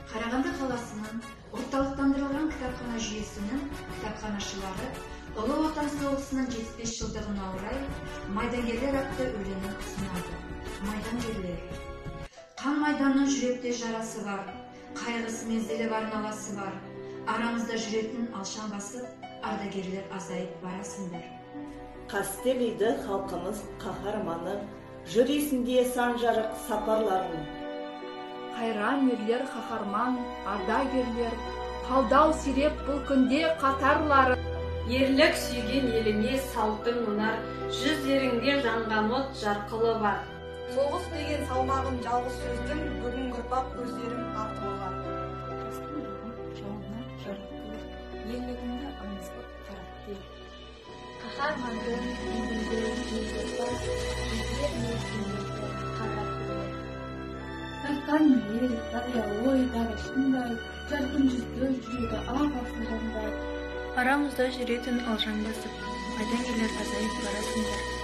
Караганды қаласының орталықтандырылған кітапхана жүйесінің кітапханашылары Ұлы Отан соғысының 75 жылдығына орай майдангерлер атты өлеңін ұсынады. Майдангерлер. Қан майданның жүректе жарасы бар, қайғысы мезгілі бар наласы бар. Арамызда жүретін алшаң басып, ардагерлер азайып барасыңдар. Қастелейді халқымыз қаһарманы, жүр есінде сан жарық сапарларын. Қайран ерлер қаһарман, ардагерлер, қалдау сиреп бұл күнде қатарлары. Ерлік сүйген еліңе салтың мұнар, жүздеріңде жанған от жарқылы бар. Соғыс деген салмағын жалғыз сөздің, бүгін ұрпақ көздерім артылған. Ерлігіңді аңызлық қарап қаһармандың еңбегін жеңгізді, егер мезгілді қарап тартқан ел, дария ой, дарышындай, жарқын жүзді жүрегі ақ асылғандай. Арамызда жүретін алшаң басып, майдангерлер азайып барасыңдар.